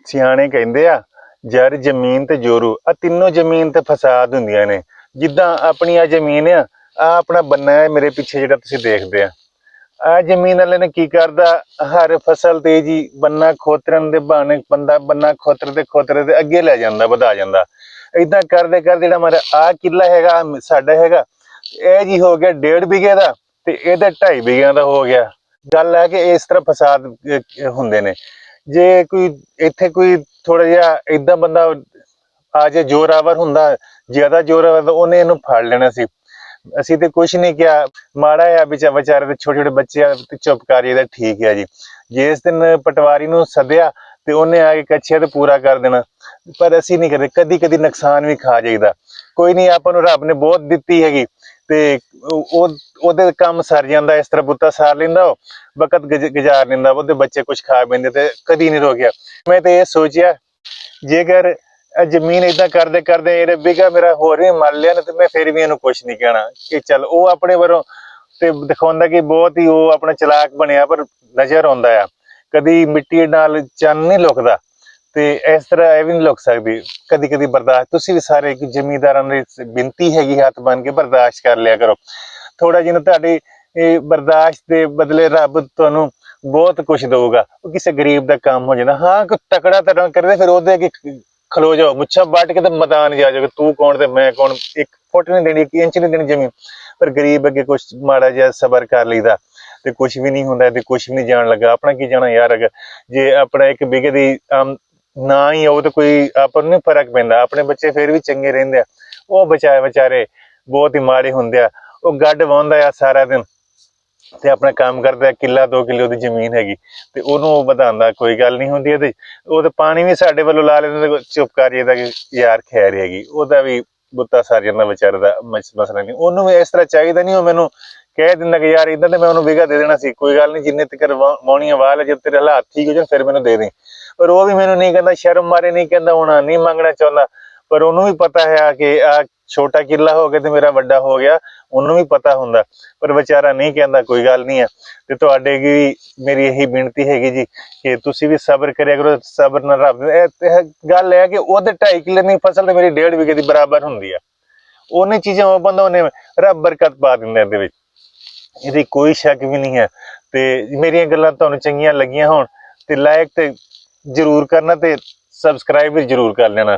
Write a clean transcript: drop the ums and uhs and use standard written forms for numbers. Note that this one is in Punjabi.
ਸਿਆਣੇ ਕਹਿੰਦੇ ਆ ਜਰ ਜ਼ਮੀਨ ਤੇ ਜੋਰੂ ਆ ਤਿੰਨੋਂ ਜ਼ਮੀਨ ਤੇ ਫਸਾਦ ਹੁੰਦੀਆਂ ਨੇ। ਜਿੱਦਾਂ ਆਪਣੀ ਆ ਜ਼ਮੀਨ ਆ ਆਪਣਾ ਬੰਨਾ ਹੈ ਮੇਰੇ ਪਿੱਛੇ ਜਿਹੜਾ ਤੁਸੀਂ ਦੇਖਦੇ ਆ ਜ਼ਮੀਨ ਵਾਲੇ ਨੇ ਕੀ ਕਰਦਾ ਹਰ ਫਸਲ ਤੇ ਜੀ ਬੰਨਾ ਖੋਤਰਨ ਦੇ ਬਹਾਨੇ ਬੰਦਾ ਬੰਨਾ ਖੋਤਰ ਦੇ ਅੱਗੇ ਲੈ ਜਾਂਦਾ ਵਧਾ ਜਾਂਦਾ। ਏਦਾਂ ਕਰਦੇ ਕਰਦੇ ਜਿਹੜਾ ਮੇਰਾ ਆ ਕਿੱਲਾ ਹੈਗਾ ਸਾਡਾ ਹੈਗਾ ਇਹ ਜੀ ਹੋ ਗਿਆ 1.5 ਵਿਗੇ ਦਾ ਤੇ ਇਹਦਾ 2.5 ਵਿਗਿਆਂ ਦਾ ਹੋ ਗਿਆ। ਗੱਲ ਹੈ ਕਿ ਇਸ ਤਰ੍ਹਾਂ ਫਸਾਦ ਹੁੰਦੇ ਨੇ। ਜੇ ਕੋਈ ਇੱਥੇ ਕੋਈ ਥੋੜਾ ਜਿਹਾ ਏਦਾਂ ਬੰਦਾ ਆ ਜੇ ਜ਼ੋਰਾਵਰ ਹੁੰਦਾ ਜ਼ਿਆਦਾ ਜ਼ੋਰਾਵਰ ਤਾਂ ਉਹਨੇ ਇਹਨੂੰ ਫੜ ਲੈਣਾ ਸੀ। ਅਸੀਂ ਤੇ ਕੁਛ ਨਹੀਂ ਕਿਹਾ ਮਾੜਾ ਆ ਵਿਚਾਰੇ ਦੇ ਛੋਟੇ ਛੋਟੇ ਬੱਚੇ ਆ ਤੇ ਚੁੱਪ ਕਰ ਜਾਈਦਾ ਠੀਕ ਹੈ ਜੀ। ਜਿਸ ਦਿਨ ਪਟਵਾਰੀ ਨੂੰ ਸੱਦਿਆ ਤੇ ਉਹਨੇ ਆ ਕੇ ਕੱਛਿਆ ਤੇ ਪੂਰਾ ਕਰ ਦੇਣਾ ਪਰ ਅਸੀਂ ਨਹੀਂ ਕਰਦੇ। ਕਦੀ ਕਦੀ ਨੁਕਸਾਨ ਵੀ ਖਾ ਜਾਈਦਾ। ਕੋਈ ਨਹੀਂ ਆਪਾਂ ਨੂੰ ਰੱਬ ਨੇ ਬਹੁਤ ਦਿੱਤੀ ਹੈਗੀ ਤੇ ਉਹਦੇ ਕੰਮ ਸਰ ਜਾਂਦਾ। ਇਸ ਤਰ੍ਹਾਂ ਬੁੱਤਾ ਸਾਰ ਲੈਂਦਾ ਉਹ ਵਕਤ ਗੁਜ਼ਾਰ ਲੈਂਦਾ ਉਹਦੇ ਬੱਚੇ ਕੁਝ ਖਾ ਪੈਂਦੇ ਤੇ ਕਦੀ ਨਹੀਂ ਰੋਕਿਆ। ਮੈਂ ਤੇ ਇਹ ਸੋਚਿਆ ਜੇਕਰ ਜ਼ਮੀਨ ਏਦਾਂ ਕਰਦੇ ਕਰਦੇ ਇਹਦੇ ਵਿਗਾ ਮੇਰਾ ਹੋਰ ਵੀ ਮਰ ਲਿਆ ਨਾ ਤੇ ਮੈਂ ਫਿਰ ਵੀ ਇਹਨੂੰ ਕੁਛ ਨਹੀਂ ਕਹਿਣਾ ਕਿ ਚੱਲ ਉਹ ਆਪਣੇ ਵੱਲੋਂ ਤੇ ਦਿਖਾਉਂਦਾ ਕਿ ਬਹੁਤ ਹੀ ਉਹ ਆਪਣਾ ਚਲਾਕ ਬਣਿਆ ਪਰ ਨਜ਼ਰ ਆਉਂਦਾ ਆ। ਕਦੀ ਮਿੱਟੀ ਨਾਲ ਚੰਨ ਨਹੀਂ ਲੁਕਦਾ ਤੇ ਇਸ ਤਰ੍ਹਾਂ ਇਹ ਵੀ ਨਹੀਂ ਲੁਕ ਸਕਦੀ। ਕਦੀ ਕਦੀ ਬਰਦਾਸ਼ਤ ਤੁਸੀਂ ਵੀ ਸਾਰੇ ਜ਼ਿਮੀਂਦਾਰਾਂ ਦੀ ਬੇਨਤੀ ਹੈਗੀ ਹੱਥ ਬਣ ਕੇ ਬਰਦਾਸ਼ਤ ਕਰ ਲਿਆ ਕਰੋ ਥੋੜਾ ਜਿਹਾ। ਤੁਹਾਡੀ ਬਰਦਾਸ਼ਤ ਦੇ ਬਦਲੇ ਰੱਬ ਤੁਹਾਨੂੰ ਬਹੁਤ ਕੁਛ ਦਊਗਾ। ਉਹ ਕਿਸੇ ਗਰੀਬ ਦਾ ਕੰਮ ਹੋ ਜਾਂਦਾ। ਹਾਂ ਕੋਈ ਤਕੜਾ ਤਕੜਾ ਕਰਦੇ ਫਿਰ ਉਹਦੇ ਅੱਗੇ ਖਲੋ ਜਾਓ ਮੁੱਛਾਂ ਵੱਢ ਕੇ ਤੇ ਮੈਦਾਨ ਜਾ ਜਾਓਗੇ ਤੂੰ ਕੌਣ ਤੇ ਮੈਂ ਕੌਣ। 1 ਫੁੱਟ ਨਹੀਂ ਦੇਣੀ 1 ਇੰਚ ਨਹੀਂ ਦੇਣੀ ਜ਼ਮੀਨ। ਪਰ ਗਰੀਬ ਅੱਗੇ ਕੁਛ ਮਾੜਾ ਜਿਹਾ ਸਬਰ ਕਰ ਲਈਦਾ ਤੇ ਕੁਛ ਵੀ ਨਹੀਂ ਹੁੰਦਾ ਤੇ ਕੁਛ ਵੀ ਨਹੀਂ ਜਾਣ ਲੱਗਾ। ਆਪਣਾ ਕੀ ਜਾਣਾ ਯਾਰ ਅਗਰ ਜੇ ਆਪਣਾ 1 ਵਿਗੇ ਦੀ ਨਾ ਹੀ ਆਉ ਤਾਂ ਕੋਈ ਆਪਾਂ ਨੂੰ ਨਹੀਂ ਫਰਕ ਪੈਂਦਾ। ਆਪਣੇ ਬੱਚੇ ਫਿਰ ਵੀ ਚੰਗੇ ਰਹਿੰਦੇ ਆ। ਉਹ ਵਿਚਾਰੇ ਬਹੁਤ ਹੀ ਮਾੜੇ ਹੁੰਦੇ ਆ। ਉਹ ਗੱਡ ਵਾਹੁੰਦਾ ਆ ਸਾਰਾ ਦਿਨ ਤੇ ਆਪਣਾ ਕੰਮ ਕਰਦਾ। ਕਿੱਲਾ 2 ਕਿੱਲੇ ਉਹਦੀ ਜ਼ਮੀਨ ਹੈਗੀ ਤੇ ਉਹਨੂੰ ਉਹ ਵਧਾਉਂਦਾ ਕੋਈ ਗੱਲ ਨਹੀਂ ਹੁੰਦੀ ਇਹਦੇ। ਉਹ ਤਾਂ ਪਾਣੀ ਵੀ ਸਾਡੇ ਵੱਲੋਂ ਲਾ ਲੈਂਦੇ ਚੁੱਪ ਕਰ ਜਾਂਦਾ ਕਿ ਯਾਰ ਖੈਰ ਹੈਗੀ ਉਹਦਾ ਵੀ ਬੁੱਤਾ ਸਰ ਜਾਂਦਾ ਵਿਚਾਰੇ ਦਾ ਮਸਲਾ ਨਹੀਂ। ਉਹਨੂੰ ਵੀ ਇਸ ਤਰ੍ਹਾਂ ਚਾਹੀਦਾ ਨਹੀਂ ਉਹ ਮੈਨੂੰ ਕਹਿ ਦਿੰਦਾ ਕਿ ਯਾਰ ਇੱਦਾਂ ਤੇ ਮੈਂ ਉਹਨੂੰ ਵਿਗਾ ਦੇ ਦੇਣਾ ਸੀ ਕੋਈ ਗੱਲ ਨਹੀਂ ਜਿੰਨੇ ਤੱਕ ਵਾਹੁਣੀ ਵਾਹ ਜਦ ਤੇਰੇ ਹਾਲਾਤ ਠੀਕ ਹੋ ਜਾਣ ਫਿਰ ਮੈਨੂੰ ਦੇ ਦੇ। ਪਰ ਉਹ ਵੀ ਮੈਨੂੰ ਨਹੀਂ ਕਹਿੰਦਾ ਸ਼ਰਮ ਮਾਰੇ ਨਹੀਂ ਕਹਿੰਦਾ ਹੁਣ ਨਹੀਂ ਮੰਗਣਾ ਚਾਹੁੰਦਾ। ਪਰ ਉਹਨੂੰ ਵੀ ਪਤਾ ਹੈ ਕਿ ਆ ਛੋਟਾ ਕਿੱਲਾ ਹੋ ਗਿਆ ਤੇ ਮੇਰਾ ਵੱਡਾ ਹੋ ਗਿਆ ਉਹਨੂੰ ਵੀ ਪਤਾ ਹੁੰਦਾ ਪਰ ਵਿਚਾਰਾ ਨਹੀਂ ਕਹਿੰਦਾ ਕੋਈ ਗੱਲ ਨਹੀਂ ਹੈ। ਤੇ ਤੁਹਾਡੇ ਵੀ ਮੇਰੀ ਇਹੀ ਬੇਨਤੀ ਹੈਗੀ ਜੀ ਕਿ ਤੁਸੀਂ ਵੀ ਸਬਰ ਕਰਿਆ ਕਰੋ। ਸਬਰ ਨਾਲ ਰੱਬ ਗੱਲ ਹੈ ਕਿ ਉਹਦੇ 2.5 ਕਿੱਲੇ ਦੀ ਫਸਲ ਤੇ ਮੇਰੀ 1.5 ਵਿਗੇ ਦੀ ਬਰਾਬਰ ਹੁੰਦੀ ਆ। ਉਹਨੇ ਚੀਜ਼ਾਂ ਉਹ ਬੰਦਾ ਉਹਨੇ ਰੱਬ ਬਰਕਤ ਪਾ ਦਿੰਦਾ ਇਹਦੇ ਵਿੱਚ ਇਹਦੀ ਕੋਈ ਸ਼ੱਕ ਵੀ ਨਹੀਂ ਹੈ। ਤੇ ਮੇਰੀਆਂ ਗੱਲਾਂ ਤੁਹਾਨੂੰ ਚੰਗੀਆਂ ਲੱਗੀਆਂ ਹੋਣ ਤੇ ਲਾਇਕ ਤੇ ਜ਼ਰੂਰ ਕਰਨਾ ਤੇ ਸਬਸਕ੍ਰਾਈਬ ਵੀ ਜ਼ਰੂਰ ਕਰ ਲੈਣਾ।